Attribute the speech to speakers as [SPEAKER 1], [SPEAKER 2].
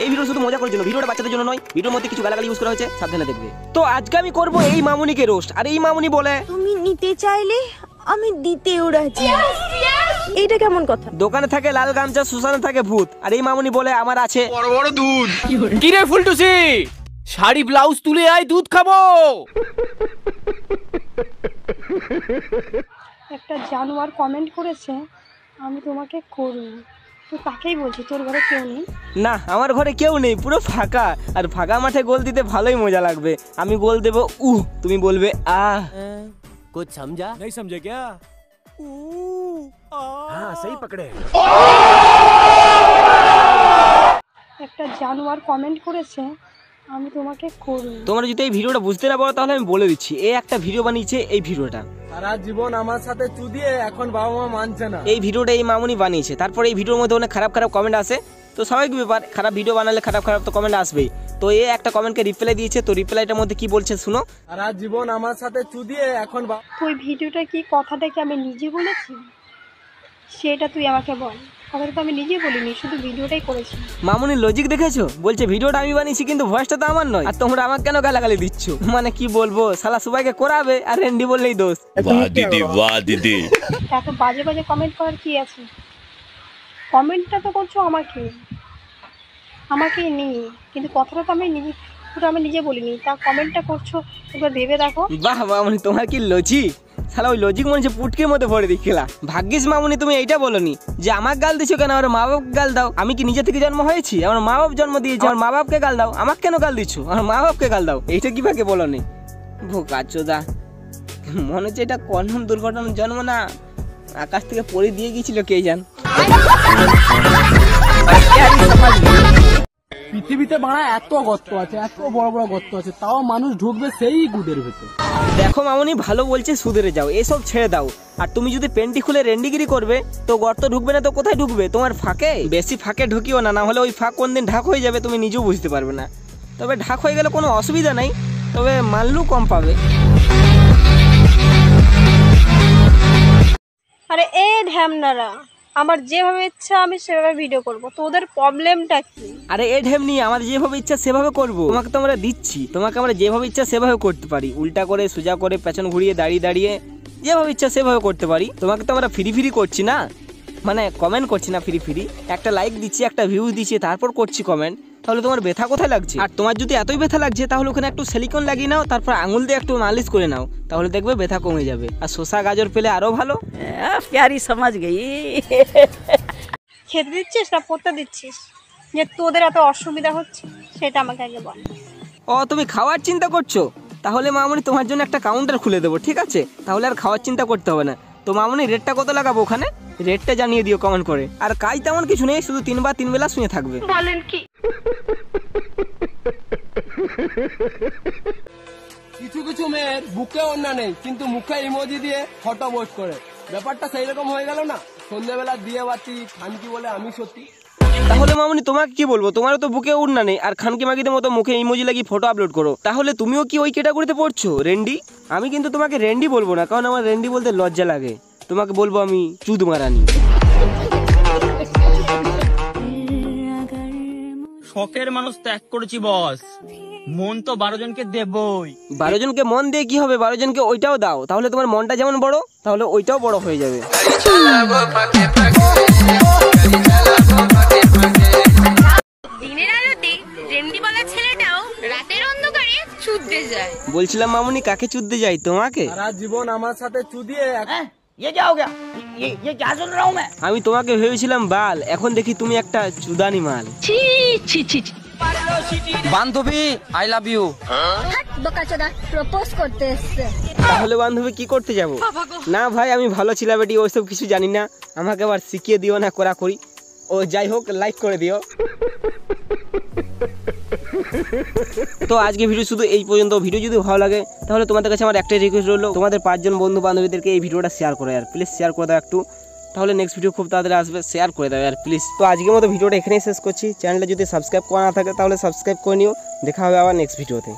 [SPEAKER 1] এই ভিডিও শুধু মজা করার জন্য, ভিডিওটা বাচ্চাদের জন্য নয়। ভিডিওর মধ্যে কিছু গালাগালি ইউজ করা হয়েছে, সাবধানে দেখবে। তো আজকে আমি করব এই মামুনিকে রোস্ট। আর এই মামুনি বলে
[SPEAKER 2] তুমি নিতে চাইলে আমি দিতেও রাজি। এইটা কেমন কথা?
[SPEAKER 1] দোকানে থাকে লাল গামছা, শ্মশানে থাকে ভূত। আর এই মামুনি বলে আমার আছে
[SPEAKER 3] বড় বড় দুধ।
[SPEAKER 4] কি রে ফুলটুসি, শাড়ি ব্লাউজ তুলে আয়, দুধ খাবো।
[SPEAKER 5] একটা জানোয়ার কমেন্ট করেছে আমি তোমাকে করব, তো তাকেই বলছি তোর ঘরে কেউ নেই?
[SPEAKER 1] না, আমার ঘরে কেউ নেই, পুরো ফাঁকা। আর ফাঁকা মাঠে গোল দিতে ভালোই মজা লাগবে। আমি গোল দেব তুমি বলবে আহ।
[SPEAKER 4] कुछ समझा? नहीं समझे क्या? हाँ सही पकड़े।
[SPEAKER 5] একটা জানোয়ার কমেন্ট করেছে আমি তোমাকে করব।
[SPEAKER 1] তোমরা যদি এই ভিডিওটা বুঝতে না পারো তাহলে আমি বলে দিচ্ছি। এই একটা ভিডিও বানিয়েছে, এই ভিডিওটা
[SPEAKER 3] সারা জীবন আমার সাথে চুদিয়ে এখন বাবা মা মানছে না।
[SPEAKER 1] এই ভিডিওটা এই মামুনি বানিয়েছে। তারপরে এই ভিডিওর মধ্যে অনেক খারাপ খারাপ কমেন্ট আসে। তো স্বাভাবিক ব্যাপার, খারাপ ভিডিও বানালে খারাপ খারাপ তো কমেন্ট আসবেই। তো এই একটা কমেন্টকে রিপ্লাই দিয়েছে। তো রিপ্লাইটার মধ্যে কি বলছে শুনো।
[SPEAKER 3] সারা জীবন আমার সাথে চুদিয়ে এখন
[SPEAKER 5] তো ওই ভিডিওটা কি কথাটা কি আমি নিজে বলেছি? সেটা তুই আমাকে বল। কথাটা তো আমি নিজে বলিনি, শুধু ভিডিওটাই করেছি।
[SPEAKER 1] মামুনির লজিক দেখেছো? বলছে ভিডিওটা আমি বানিয়েছি কিন্তু ভয়েসটা তো আমার নয়। আর তোমরা আমাকে কেন গালাগালি দিচ্ছ? মানে কি বলবো, শালা সবাইকে করাবে আর রেন্ডি বললেই দোষ।
[SPEAKER 6] वाह दीदी वाह दीदी।
[SPEAKER 5] এত বাজে বাজে কমেন্ট করার কি আছে? কমেন্টটা তো করছো আমাকেই নিয়ে, কিন্তু কথাটা তো আমি নিজে বলিনি। তা কমেন্টটা করছো, একবার ভেবে দেখো।
[SPEAKER 1] বাহ মামুনি, তোমার কি লজিক! শালা ওই লজিক মনে হচ্ছে পুটকের মধ্যে ভরে দিচ্ছিলা। ভাগ্যিস মামুনি তুমি এইটা বলনি যে আমাকে গাল দিছো কেন, আমার মা বাপকে গাল দাও। আমি কি নিজে থেকে জন্ম হয়েছি? আমার মা বাপ জন্ম দিয়েছে, আমার মা বাপকে গাল দাও। আমাকে কেন গাল দিচ্ছ? আমার মা বাপকে গাল দাও। এইটা কিভাবে বলনি? ভোকাচোদা, মনে হচ্ছে এটা কনফার্ম দুর্ঘটনার জন্ম না, আকাশ থেকে পড়ে দিয়ে গিয়েছিল কে জান।
[SPEAKER 3] পৃথিবীতে বাড়া এত গর্ত আছে, এত বড় বড় গর্ত আছে, তাও মানুষ ঢুকবে সেই গুদের ভেতর।
[SPEAKER 1] দেখো মামুনি, ভালো বলছে সুধরে যাও, এসব ছেড়ে দাও। আর তুমি যদি পেন্টি খুলে রেন্ডিগিরি করবে তো গর্ত ঢুকবে না তো কোথায় ঢুকবে? তোমার ফাঁকে। বেশি ফাঁকে ঢুকিও না, না হলে ওই ফাঁক কোন দিন ঢাক হয়ে যাবে তুমি নিজেও বুঝতে পারবে না। তবে ঢাক হয়ে গেলে কোনো অসুবিধা নাই, তবে মানলু কম পাবে।
[SPEAKER 5] আরে এ ঢ্যামনারা, আমার যেভাবে ইচ্ছা আমি সেভাবে ভিডিও করব, তোদের প্রবলেমটা কি?
[SPEAKER 1] আরে এ ঢেমনি, আমার যেভাবে ইচ্ছা সেভাবে করবো। তোমাকে তো আমরা দিচ্ছি, তোমাকে আমরা যেভাবে ইচ্ছা সেভাবে করতে পারি। উল্টা করে, সোজা করে, পেছন ঘুরিয়ে, দাঁড়িয়ে দাঁড়িয়ে, যেভাবে ইচ্ছা সেভাবে করতে পারি। তোমাকে তো আমরা ফ্রি করছি না, মানে কমেন্ট করছি না ফ্রি। একটা লাইক দিচ্ছি, একটা ভিউজ দিচ্ছি, তারপর করছি কমেন্ট। তাহলে তোমার ব্যথা কোথায় লাগছে? আর তোমার যদি এতই ব্যথা লাগছে তাহলে ওখানে একটু সিলিকন লাগিয়ে নাও, তারপর আঙুল দিয়ে একটু মালিশ করে নাও, তাহলে দেখবে ব্যথা কমে যাবে। আর শসা গাজর পেলে আরো ভালো।
[SPEAKER 2] প্যারি সমাজ গই।
[SPEAKER 5] খেতে দিচ্ছিস না পড়তে দিচ্ছিস? যে তোদের এত অসুবিধা হচ্ছে সেটা আমাকে আগে বল।
[SPEAKER 1] ও, তুমি খাওয়ার চিন্তা করছো? তাহলে মামুনি তোমার জন্য একটা কাউন্টার খুলে দেবো, ঠিক আছে? তাহলে আর খাওয়ার চিন্তা করতে হবে না। তো মামুনি রেটটা কত লাগাবো ওখানে? রেটটা জানিয়ে দিও কমেন্ট করে। আর কাজ তেমন কিছু নেই, শুধু 3 বেলা শুয়ে থাকবে।
[SPEAKER 5] বলেন কি?
[SPEAKER 3] কিছু কিছু মেয়ের বুকে ওড়না নেই কিন্তু মুখে ইমোজি দিয়ে ফটো পোস্ট করে। ব্যাপারটা সেই রকম হয়ে গেল না? সন্ধ্যাবেলা দিয়ে বাতি খানকি বলে আমি সত্যি।
[SPEAKER 1] তাহলে মামুনি তোমাকে কি বলবো, তোমারও তো বুকে উড়না নেই আর খানকি মাগিদের মতো মুখে ইমোজি লাগিয়ে ফটো আপলোড করো। তাহলে তুমিও কি ওই ক্যাটাগরিতে পড়ছো, রেন্ডি? আমি কিন্তু তোমাকে রেন্ডি বলবো না, কারণ আমার রেন্ডি বলতে লজ্জা লাগে। তোমাকে বলবো আমি চুদ মারানি।
[SPEAKER 4] শখের মানুষ ত্যাগ করেছি বস, মন তো 12 জনকে দেবই।
[SPEAKER 1] 12 জনকে মন দিয়ে কি হবে? 12 জনকে ওইটাও দাও, তাহলে তোমার মনটা যেমন বড় তাহলে ওইটাও বড় হয়ে যাবে।
[SPEAKER 7] দিনের আলোতে রেন্ডি বলা ছেলেটাও রাতের অন্ধকারে চুদতে যায়।
[SPEAKER 1] বলছিলাম মামুনি, কাকে চুদতে যাই? তোমাকে।
[SPEAKER 3] সারা জীবন আমার সাথে চুদিয়ে
[SPEAKER 4] ये क्या हो गया? ये क्या सुन रहा हूँ मैं?
[SPEAKER 1] আমি তোমাকে ভেবেছিলাম বাল, এখন দেখি তুমি একটা চুদানি মাল।
[SPEAKER 7] ছি ছি ছি।
[SPEAKER 4] বান্ধবী আই লাভ ইউ।
[SPEAKER 7] বোকাচোদা প্রপোজ করতে এসেছে।
[SPEAKER 1] তাহলে বান্ধবী কি করতে যাব? না ভাই, আমি ভালো ছিলাম বেটি, ওইসব কিছু জানি না। আমাকে আবার শিখিয়ে দিও না করা করি। ও যাই হোক, লাইক করে দিও। তো আজকে ভিডিও শুধু এই পর্যন্ত। ভিডিও যদি ভালো লাগে তাহলে তোমাদের কাছে আমার একটাই রিকোয়েস্ট রইলো, তোমাদের 5 জন বন্ধু বান্ধবীদেরকে এই ভিডিওটা শেয়ার করো আর প্লিজ শেয়ার করে দাও একটু, তাহলে নেক্সট ভিডিও খুব তাড়াতাড়ি আসবে। শেয়ার করে দাও আর প্লিজ। তো আজকের মতো ভিডিওটা এখানেই শেষ করছি। চ্যানেলটা যদি সাবস্ক্রাইব করা না থাকে তাহলে সাবস্ক্রাইব করে নিও। দেখা হবে আবার নেক্সট ভিডিওতে।